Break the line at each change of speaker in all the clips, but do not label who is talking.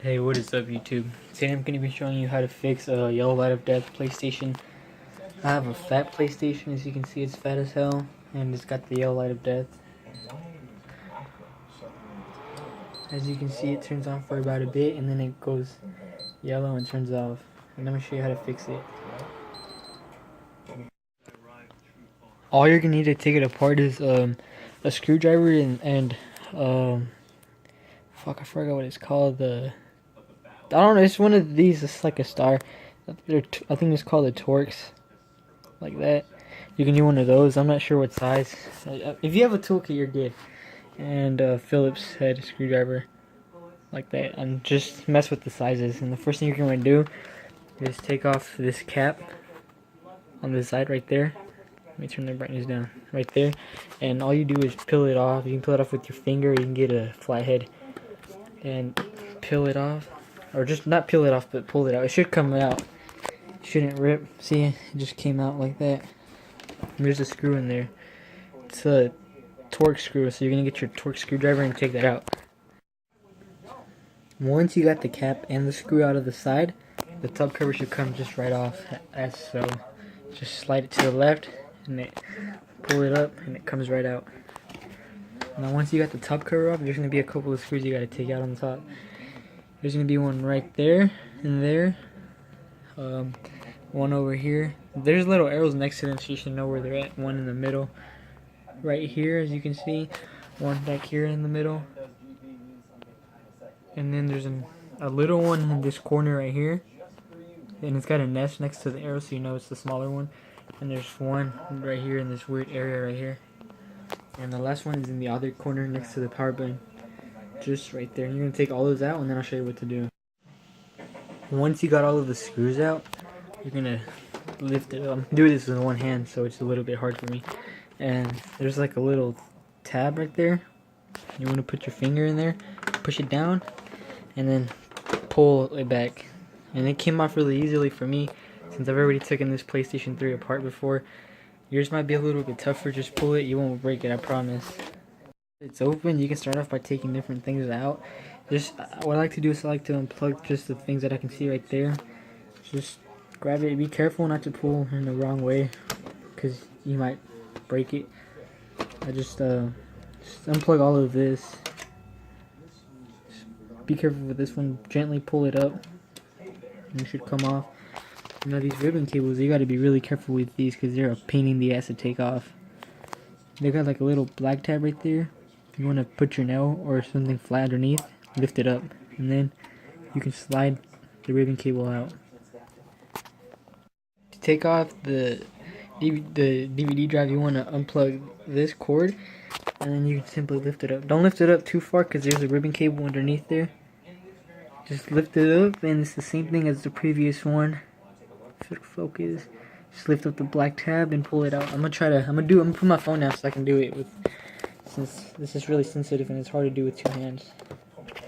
Hey, what is up YouTube? Today I'm going to be showing you how to fix a yellow light of death PlayStation. I have a fat PlayStation, as you can see it's fat as hell, and it's got the yellow light of death. As you can see, it turns on for about a bit and then it goes yellow and turns off. And I'm going to show you how to fix it. All you're going to need to take it apart is a screwdriver and fuck, I forgot what it's called. I don't know, it's one of these, it's like a star. I think it's called a Torx, like that. You can use one of those, I'm not sure what size. If you have a toolkit, you're good. And a Phillips head screwdriver, like that. And just mess with the sizes. And the first thing you're going to do is take off this cap on the side right there. Let me turn the brightness down. Right there. And all you do is peel it off. You can peel it off with your finger, you can get a flathead. And peel it off. Or just not peel it off, but pull it out. It should come out. It shouldn't rip. See, it just came out like that. And there's a screw in there. It's a Torx screw, so you're gonna get your Torx screwdriver and take that out. Once you got the cap and the screw out of the side, the top cover should come just right off, as so. Just slide it to the left, and pull it up, and it comes right out. Now once you got the top cover off, there's gonna be a couple of screws you gotta take out on the top. There's gonna be one right there and there. One over here. There's little arrows next to them, so you should know where they're at. One in the middle, right here, as you can see. One back here in the middle. And then there's a little one in this corner right here. And it's got a nest next to the arrow, so you know it's the smaller one. And there's one right here in this weird area right here. And the last one is in the other corner next to the power button. Just right there. And you're going to take all those out, and then I'll show you what to do. Once you got all of the screws out, you're going to lift it up. I'm doing this with one hand, so it's a little bit hard for me. And there's like a little tab right there. You want to put your finger in there, push it down, and then pull it back. And it came off really easily for me, since I've already taken this PlayStation 3 apart before. Yours might be a little bit tougher. Just pull it, you won't break it, I promise. It's open. You can start off by taking different things out. Just what I like to do is I like to unplug just the things that I can see right there. Just grab it. Be careful not to pull in the wrong way, because you might break it. I just unplug all of this. Just be careful with this one. Gently pull it up, and it should come off. Now these ribbon cables, you got to be really careful with these, because they're a pain in the ass to take off. They got like a little black tab right there. You want to put your nail or something flat underneath, lift it up, and then you can slide the ribbon cable out. To take off the DVD drive, you want to unplug this cord, and then you can simply lift it up. Don't lift it up too far, because there's a ribbon cable underneath there. Just lift it up, and it's the same thing as the previous one. Focus. Just lift up the black tab and pull it out. I'm gonna put my phone down so I can do it with, since this is really sensitive and it's hard to do with two hands.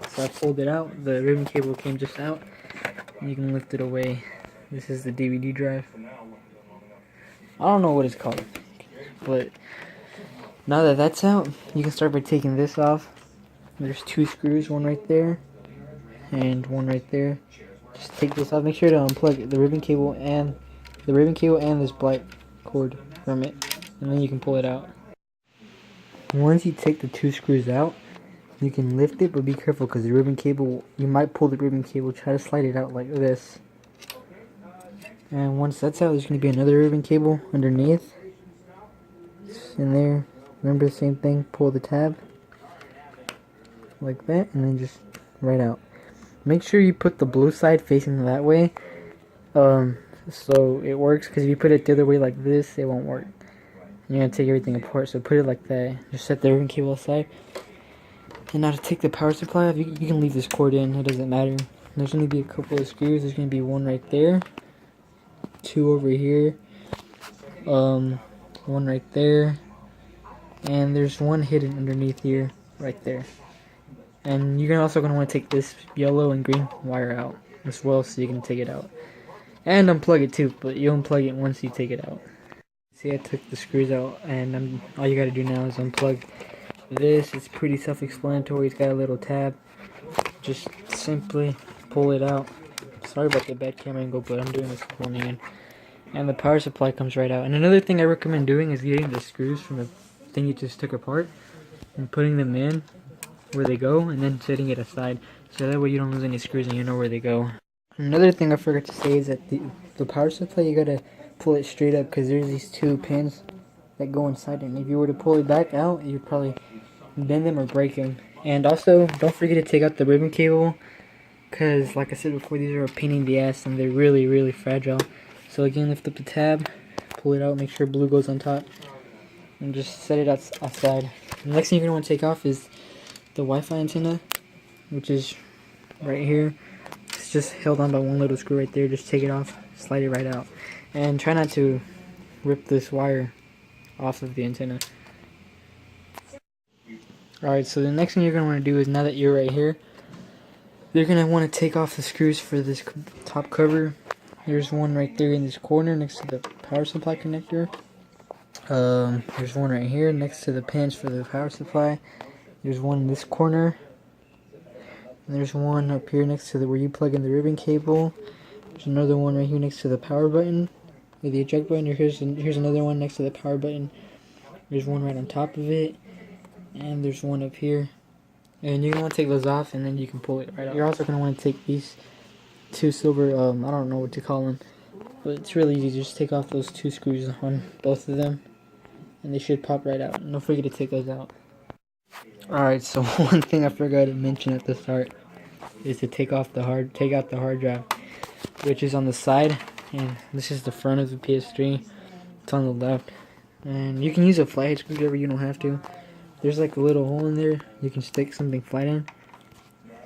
So I pulled it out. The ribbon cable came just out, and you can lift it away. This is the DVD drive. I don't know what it's called, but now that that's out, you can start by taking this off. There's two screws, one right there and one right there. Just take this off. Make sure to unplug the ribbon cable and this black cord from it, and then you can pull it out. Once you take the two screws out, you can lift it, but be careful, because the ribbon cable, you might pull the ribbon cable. Try to slide it out like this. And once that's out, there's going to be another ribbon cable underneath. In there. Remember the same thing. Pull the tab like that, and then just right out. Make sure you put the blue side facing that way, so it works, because if you put it the other way like this, it won't work. You're going to take everything apart, so put it like that. Just set the ribbon cable aside. And now to take the power supply off, you can leave this cord in, it doesn't matter. There's going to be a couple of screws. There's going to be one right there, two over here, one right there, and there's one hidden underneath here, right there. And you're also going to want to take this yellow and green wire out as well, so you can take it out. And unplug it too, but you unplug it once you take it out. See, I took the screws out, and all you got to do now is unplug this. It's pretty self-explanatory. It's got a little tab. just simply pull it out. Sorry about the bad camera angle, but I'm doing this beforehand. And the power supply comes right out. And another thing I recommend doing is getting the screws from the thing you just took apart and putting them in where they go, and then setting it aside, so that way you don't lose any screws and you know where they go. Another thing I forgot to say is that the power supply, you gotta pull it straight up, because there's these two pins that go inside it, and if you were to pull it back out, you'd probably bend them or break them. And also, don't forget to take out the ribbon cable, because like I said before, these are a pain in the ass and they're really, really fragile. So again, lift up the tab, pull it out, make sure blue goes on top, and just set it outside. The next thing you're going to want to take off is the Wi-Fi antenna, which is right here. It's just held on by one little screw right there. Just take it off, slide it right out, and try not to rip this wire off of the antenna. Alright, so the next thing you're going to want to do is, now that you're right here, you're going to want to take off the screws for this top cover. There's one right there in this corner next to the power supply connector. There's one right here next to the pins for the power supply. There's one in this corner. And there's one up here next to where you plug in the ribbon cable. There's another one right here next to the power button, with the eject button. Here's another one next to the power button. There's one right on top of it. And there's one up here. And you're going to want to take those off, and then you can pull it right out. You're also going to want to take these two silver, I don't know what to call them, but it's really easy. Just take off those two screws on both of them, and they should pop right out. And don't forget to take those out. Alright, so one thing I forgot to mention at the start is to take out the hard drive, which is on the side, and this is the front of the PS3. It's on the left, and you can use a flathead screwdriver. You don't have to. There's like a little hole in there. You can stick something flat in,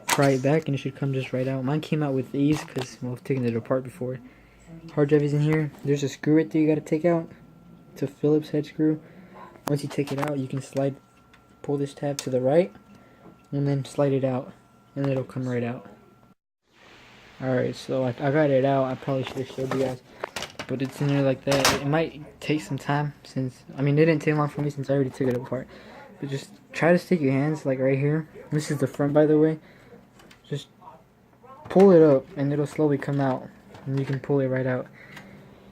pry it back, and it should come just right out. Mine came out with ease because, well, I've taken it apart before. Hard drive is in here. There's a screw right there you got to take out. It's a Phillips head screw. Once you take it out, you can pull this tab to the right, and then slide it out, and it'll come right out. Alright, so I got it out. I probably should have showed you guys, but it's in there like that. It might take some time, since, I mean, it didn't take long for me since I already took it apart. But just try to stick your hands like right here. This is the front, by the way. Just pull it up, and it'll slowly come out, and you can pull it right out.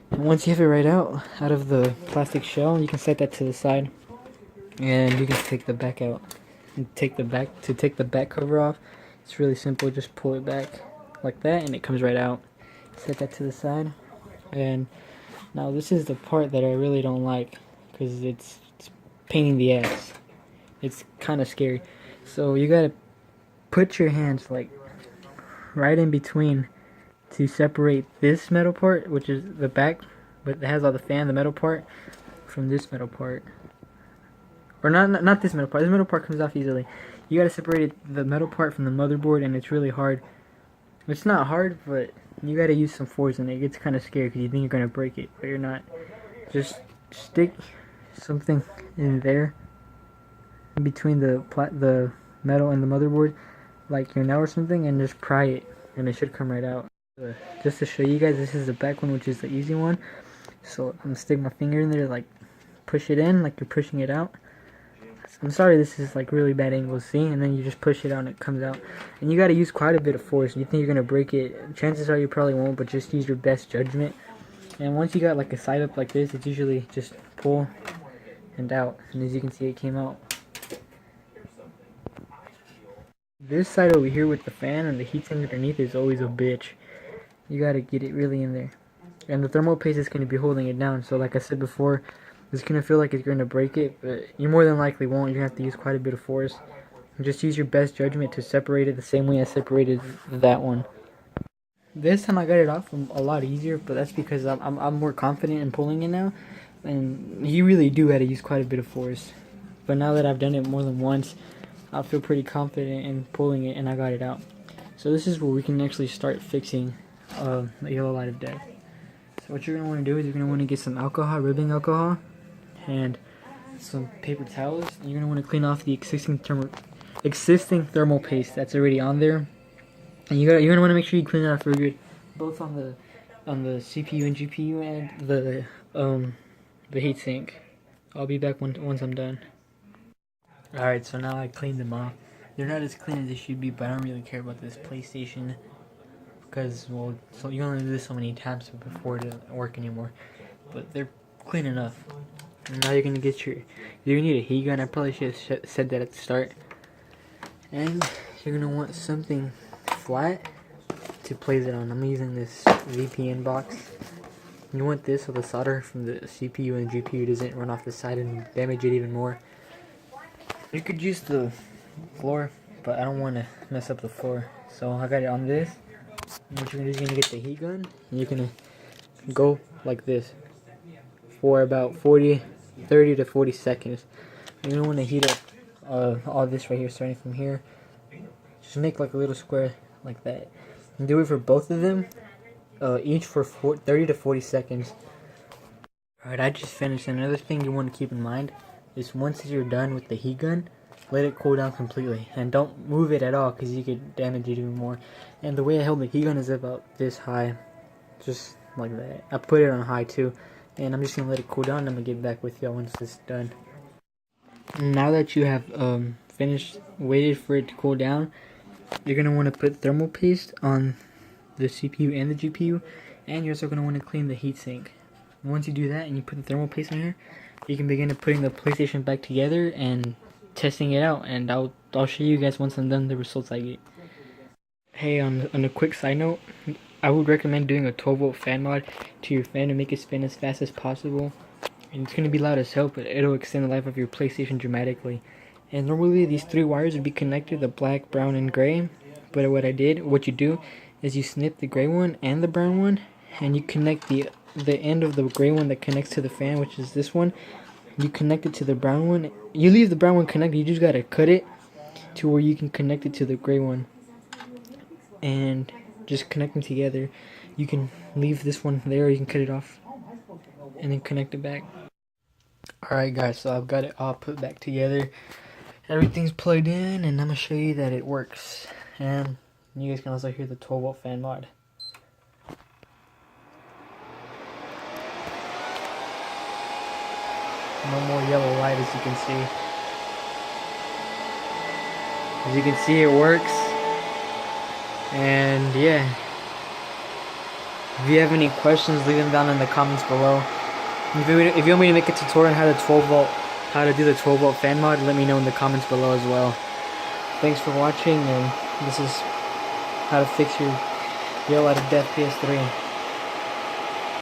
And once you have it right out of the plastic shell, you can set that to the side, and you can take the back out. And take the back cover off. It's really simple. Just pull it back like that, and it comes right out. Set that to the side. And now this is the part that I really don't like, because it's pain in the ass. It's kind of scary. So you gotta put your hands like right in between to separate this metal part, which is the back, but it has all the fan, the metal part, from this metal part. Or not this metal part. This metal part comes off easily. You gotta separate the metal part from the motherboard, and it's really hard. It's not hard, but you gotta use some force, and it gets kind of scary because you think you're gonna break it, but you're not. Just stick something in there, in between the metal and the motherboard, like your nail or something, and just pry it, and it should come right out. Just to show you guys, this is the back one, which is the easy one. So I'm gonna stick my finger in there, like push it in, like you're pushing it out. I'm sorry, this is like really bad angle, see? And then you just push it out and it comes out. And you gotta use quite a bit of force. You think you're gonna break it, chances are you probably won't, but just use your best judgment. And once you got like a side up like this, it's usually just pull and out. And as you can see, it came out. This side over here with the fan and the heatsink underneath is always a bitch. You gotta get it really in there. And the thermal paste is gonna be holding it down. So like I said before, it's gonna feel like it's gonna break it, but you more than likely won't. You're gonna have to use quite a bit of force. And just use your best judgment to separate it the same way I separated that one. This time I got it off a lot easier, but that's because I'm more confident in pulling it now. And you really do have to use quite a bit of force. But now that I've done it more than once, I feel pretty confident in pulling it, and I got it out. So this is where we can actually start fixing the yellow light of death. So what you're going to want to do is you're going to want to get some alcohol, rubbing alcohol, and some paper towels. And you're going to want to clean off the existing thermal paste that's already on there. And you're going to want to make sure you clean it off really good, both on the CPU and GPU and the heatsink. I'll be back once I'm done. Alright, so now I cleaned them off. they're not as clean as they should be, but I don't really care about this PlayStation because, well, so you only do this so many times before it doesn't work anymore. But they're clean enough. And now you're gonna get you're gonna need a heat gun. I probably should have said that at the start. And you're gonna want something flat to place it on. I'm using this VPN box. You want this so the solder from the CPU and GPU doesn't run off the side and damage it even more. You could use the floor, but I don't want to mess up the floor, so I got it on this. And what you're gonna do is you're gonna get the heat gun, and you're gonna go like this for about 30 to 40 seconds. You're gonna want to heat up all this right here, starting from here. Just make like a little square like that, and do it for both of them, each for 30 to 40 seconds. Alright, I just finished. Another thing you want to keep in mind is once you're done with the heat gun, let it cool down completely, and don't move it at all because you could damage it even more. And the way I held the heat gun is about this high, just like that. I put it on high too, and I'm just gonna let it cool down, and I'm gonna get back with y'all once it's done. Now that you have waited for it to cool down, you're gonna want to put thermal paste on the CPU and the GPU, and you're also gonna want to clean the heatsink. Once you do that and you put the thermal paste on here, you can begin putting the PlayStation back together and testing it out, and I'll show you guys once I'm done the results I get. Hey, on a quick side note, I would recommend doing a 12-volt fan mod to your fan to make it spin as fast as possible. And it's going to be loud as hell, but it'll extend the life of your PlayStation dramatically. And normally these 3 wires would be connected, the black, brown, and gray. But what you do is you snip the gray one and the brown one, and you connect the end of the gray one that connects to the fan, which is this one. You connect it to the brown one. You leave the brown one connected, you just gotta cut it to where you can connect it to the gray one. And just connect them together. You can leave this one there, or you can cut it off and then connect it back. Alright guys, so I've got it all put back together. Everything's plugged in, and I'm gonna show you that it works. And you guys can also hear the 12-volt fan mod. No more yellow light, as you can see. As you can see, it works. And yeah, if you have any questions, leave them down in the comments below. If you want me to make a tutorial on how to do the 12-volt fan mod, let me know in the comments below as well. Thanks for watching, and this is how to fix your yellow light of death PS3.